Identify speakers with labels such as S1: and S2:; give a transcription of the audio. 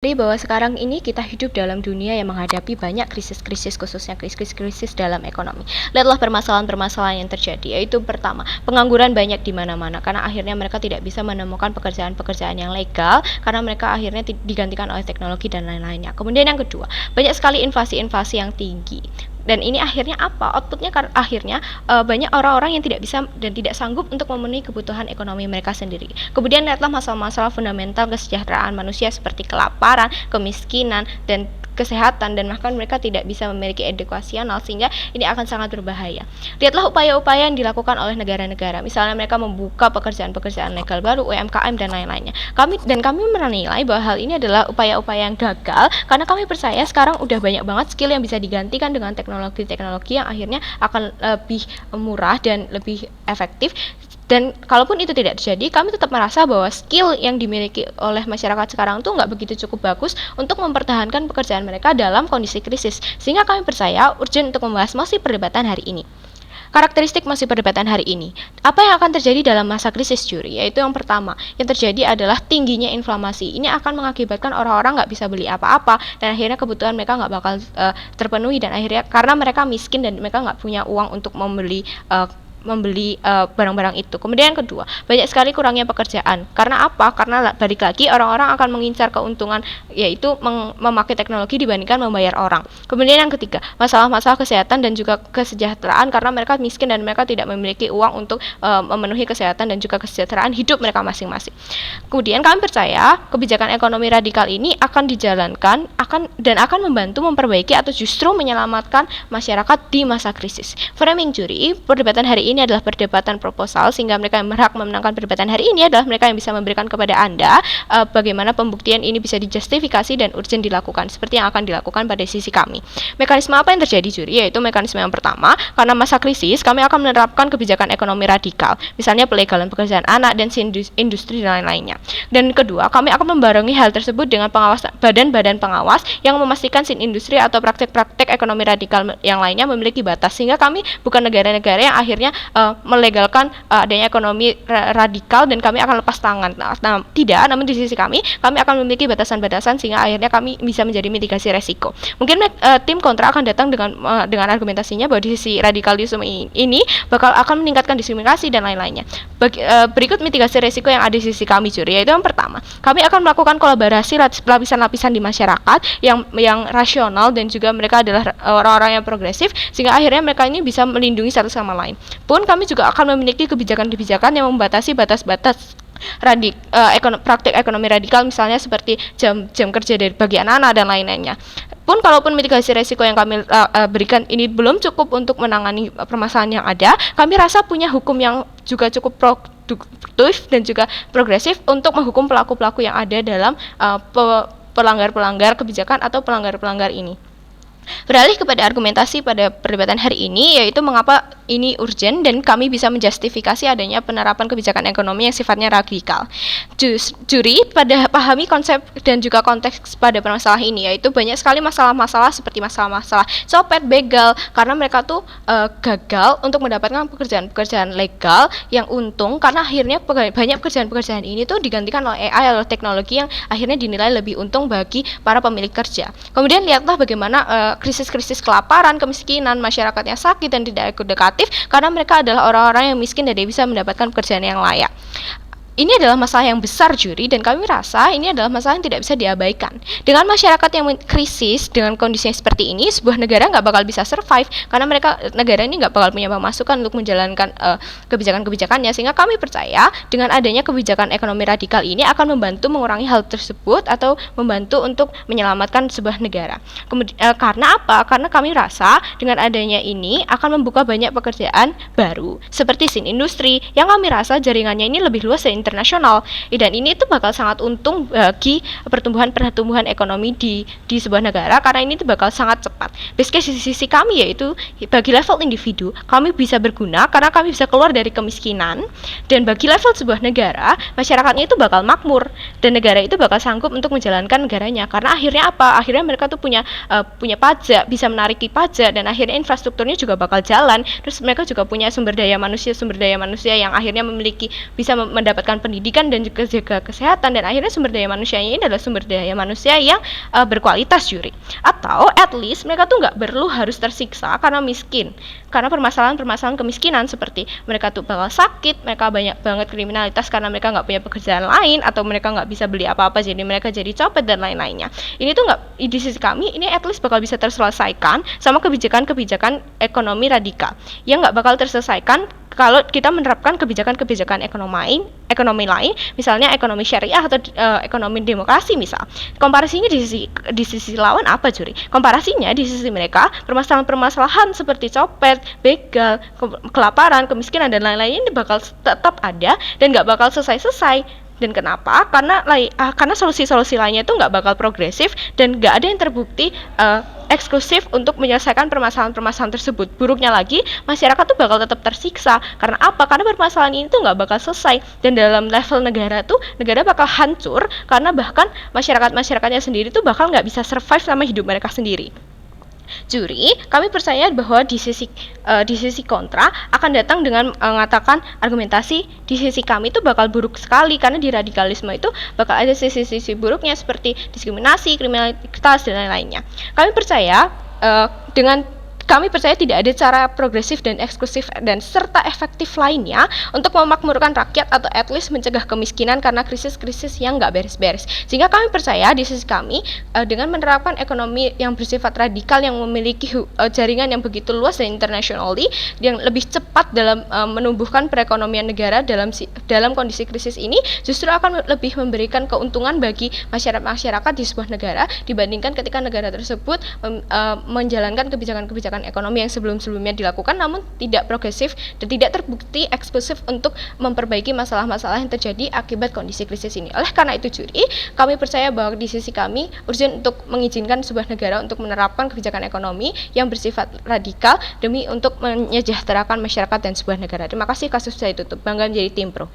S1: Bahwa sekarang ini kita hidup dalam dunia yang menghadapi banyak krisis-krisis, khususnya krisis-krisis dalam ekonomi. Lihatlah permasalahan-permasalahan yang terjadi, yaitu pertama, pengangguran banyak di mana-mana karena akhirnya mereka tidak bisa menemukan pekerjaan-pekerjaan yang legal karena mereka akhirnya digantikan oleh teknologi dan lain-lainnya. Kemudian yang kedua, banyak sekali invasi-invasi yang tinggi. Dan ini akhirnya apa? Outputnya akhirnya banyak orang-orang yang tidak bisa dan tidak sanggup untuk memenuhi kebutuhan ekonomi mereka sendiri. Kemudian lihatlah masalah-masalah fundamental kesejahteraan manusia seperti kelaparan, kemiskinan, dan kesehatan, dan bahkan mereka tidak bisa memiliki edukasional, sehingga ini akan sangat berbahaya. Lihatlah upaya-upaya yang dilakukan oleh negara-negara, misalnya mereka membuka pekerjaan-pekerjaan legal baru, UMKM dan lain-lainnya. Kami menilai bahwa hal ini adalah upaya-upaya yang gagal karena kami percaya sekarang udah banyak banget skill yang bisa digantikan dengan teknologi-teknologi yang akhirnya akan lebih murah dan lebih efektif. Dan kalaupun itu tidak terjadi, kami tetap merasa bahwa skill yang dimiliki oleh masyarakat sekarang tuh nggak begitu cukup bagus untuk mempertahankan pekerjaan mereka dalam kondisi krisis. Sehingga kami percaya urgent untuk membahas mosi perdebatan hari ini. Karakteristik mosi perdebatan hari ini. Apa yang akan terjadi dalam masa krisis juri? Yaitu yang pertama, yang terjadi adalah tingginya inflamasi. Ini akan mengakibatkan orang-orang nggak bisa beli apa-apa, dan akhirnya kebutuhan mereka nggak bakal terpenuhi, dan akhirnya karena mereka miskin dan mereka nggak punya uang untuk membeli barang-barang itu. Kemudian yang kedua, banyak sekali kurangnya pekerjaan. Karena apa? Karena balik lagi orang-orang akan mengincar keuntungan, yaitu memakai teknologi dibandingkan membayar orang. Kemudian yang ketiga, masalah-masalah kesehatan dan juga kesejahteraan karena mereka miskin dan mereka tidak memiliki uang untuk memenuhi kesehatan dan juga kesejahteraan hidup mereka masing-masing. Kemudian kami percaya kebijakan ekonomi radikal ini akan dijalankan akan membantu memperbaiki atau justru menyelamatkan masyarakat di masa krisis. Framing juri, perdebatan hari ini adalah perdebatan proposal, sehingga mereka yang berhak memenangkan perdebatan hari ini adalah mereka yang bisa memberikan kepada Anda bagaimana pembuktian ini bisa dijustifikasi dan urgent dilakukan, seperti yang akan dilakukan pada sisi kami. Mekanisme apa yang terjadi juri? Yaitu mekanisme yang pertama, karena masa krisis, kami akan menerapkan kebijakan ekonomi radikal, misalnya pelegalan pekerjaan anak dan industri dan lain-lainnya. Dan kedua, kami akan membarengi hal tersebut dengan badan-badan pengawas yang memastikan sin industri atau praktek-praktek ekonomi radikal yang lainnya memiliki batas, sehingga kami bukan negara-negara yang akhirnya melegalkan adanya ekonomi radikal dan kami akan lepas tangan. Tidak, namun di sisi kami akan memiliki batasan-batasan sehingga akhirnya kami bisa menjadi mitigasi resiko. Mungkin tim kontra akan datang dengan argumentasinya bahwa di sisi radikalisme ini akan meningkatkan diskriminasi dan lain-lainnya. Berikut mitigasi resiko yang ada di sisi kami juri, yaitu yang pertama, kami akan melakukan kolaborasi lapisan-lapisan di masyarakat yang rasional dan juga mereka adalah orang-orang yang progresif, sehingga akhirnya mereka ini bisa melindungi satu sama lain. Pun kami juga akan memiliki kebijakan-kebijakan yang membatasi batas-batas praktik ekonomi radikal, misalnya seperti jam kerja bagi anak-anak dan lain-lainnya. Pun kalaupun mitigasi resiko yang kami berikan ini belum cukup untuk menangani permasalahan yang ada, kami rasa punya hukum yang juga cukup produktif dan juga progresif untuk menghukum pelaku-pelaku yang ada dalam pelanggar-pelanggar kebijakan atau pelanggar-pelanggar ini. Beralih kepada argumentasi pada perdebatan hari ini, yaitu mengapa ini urgent dan kami bisa menjustifikasi adanya penerapan kebijakan ekonomi yang sifatnya radikal. Juri pada pahami konsep dan juga konteks pada permasalahan ini, yaitu banyak sekali masalah-masalah seperti masalah-masalah copet, begal, karena mereka tuh gagal untuk mendapatkan pekerjaan-pekerjaan legal yang untung, karena akhirnya banyak pekerjaan-pekerjaan ini tuh digantikan oleh AI atau teknologi yang akhirnya dinilai lebih untung bagi para pemilik kerja. Kemudian lihatlah bagaimana krisis-krisis kelaparan, kemiskinan, masyarakat yang sakit dan tidak edukatif karena mereka adalah orang-orang yang miskin dan tidak bisa mendapatkan pekerjaan yang layak. Ini adalah masalah yang besar juri, dan kami rasa ini adalah masalah yang tidak bisa diabaikan. Dengan masyarakat yang krisis dengan kondisi yang seperti ini, sebuah negara nggak bakal bisa survive karena negara ini nggak bakal punya pemasukan untuk menjalankan kebijakan-kebijakannya. Sehingga kami percaya dengan adanya kebijakan ekonomi radikal ini akan membantu mengurangi hal tersebut atau membantu untuk menyelamatkan sebuah negara. Kemudian karena apa? Karena kami rasa dengan adanya ini akan membuka banyak pekerjaan baru seperti sin industri yang kami rasa jaringannya ini lebih luas dan internasional, dan ini itu bakal sangat untung bagi pertumbuhan ekonomi di sebuah negara karena ini itu bakal sangat cepat. Basically sisi kami yaitu bagi level individu kami bisa berguna karena kami bisa keluar dari kemiskinan, dan bagi level sebuah negara masyarakatnya itu bakal makmur dan negara itu bakal sanggup untuk menjalankan negaranya karena akhirnya apa? Akhirnya mereka tuh punya pajak, bisa menariki pajak, dan akhirnya infrastrukturnya juga bakal jalan. Terus mereka juga punya sumber daya manusia yang akhirnya bisa mendapatkan mendapatkan pendidikan dan juga kesehatan, dan akhirnya sumber daya manusianya ini adalah sumber daya manusia yang berkualitas, juri. Atau at least mereka tuh nggak perlu harus tersiksa karena miskin, karena permasalahan kemiskinan seperti mereka tuh bakal sakit, mereka banyak banget kriminalitas karena mereka nggak punya pekerjaan lain, atau mereka nggak bisa beli apa-apa jadi mereka jadi copet dan lain-lainnya. Ini tuh nggak, di sisi kami ini at least bakal bisa terselesaikan sama kebijakan-kebijakan ekonomi radikal yang nggak bakal terselesaikan kalau kita menerapkan kebijakan-kebijakan ekonomi lain, misalnya ekonomi syariah atau ekonomi demokrasi misal. Komparasinya di sisi lawan apa, juri? Komparasinya di sisi mereka, permasalahan-permasalahan seperti copet, begal, kelaparan, kemiskinan dan lain-lain ini bakal tetap ada dan nggak bakal selesai-selesai. Dan kenapa? Karena solusi-solusi lainnya itu nggak bakal progresif dan nggak ada yang terbukti eksklusif untuk menyelesaikan permasalahan-permasalahan tersebut. Buruknya lagi, masyarakat tuh bakal tetap tersiksa. Karena apa? Karena permasalahan ini tuh nggak bakal selesai. Dan dalam level negara tuh, negara bakal hancur karena bahkan masyarakatnya sendiri tuh bakal nggak bisa survive sama hidup mereka sendiri. Juri, kami percaya bahwa di sisi kontra akan datang dengan mengatakan argumentasi di sisi kami itu bakal buruk sekali, karena di radikalisme itu bakal ada sisi-sisi buruknya seperti diskriminasi, kriminalitas dan lain-lainnya. Kami percaya tidak ada cara progresif dan eksklusif dan serta efektif lainnya untuk memakmurkan rakyat atau at least mencegah kemiskinan karena krisis-krisis yang nggak beres-beres. Sehingga kami percaya di sisi kami dengan menerapkan ekonomi yang bersifat radikal yang memiliki jaringan yang begitu luas dan internationally, yang lebih cepat dalam menumbuhkan perekonomian negara dalam kondisi krisis ini, justru akan lebih memberikan keuntungan bagi masyarakat di sebuah negara dibandingkan ketika negara tersebut menjalankan kebijakan-kebijakan ekonomi yang sebelum-sebelumnya dilakukan namun tidak progresif dan tidak terbukti eksklusif untuk memperbaiki masalah-masalah yang terjadi akibat kondisi krisis ini. Oleh karena itu, juri, kami percaya bahwa di sisi kami urgent untuk mengizinkan sebuah negara untuk menerapkan kebijakan ekonomi yang bersifat radikal demi untuk menyejahterakan masyarakat dan sebuah negara. Terima kasih, kasus saya tutup. Bangga menjadi tim pro.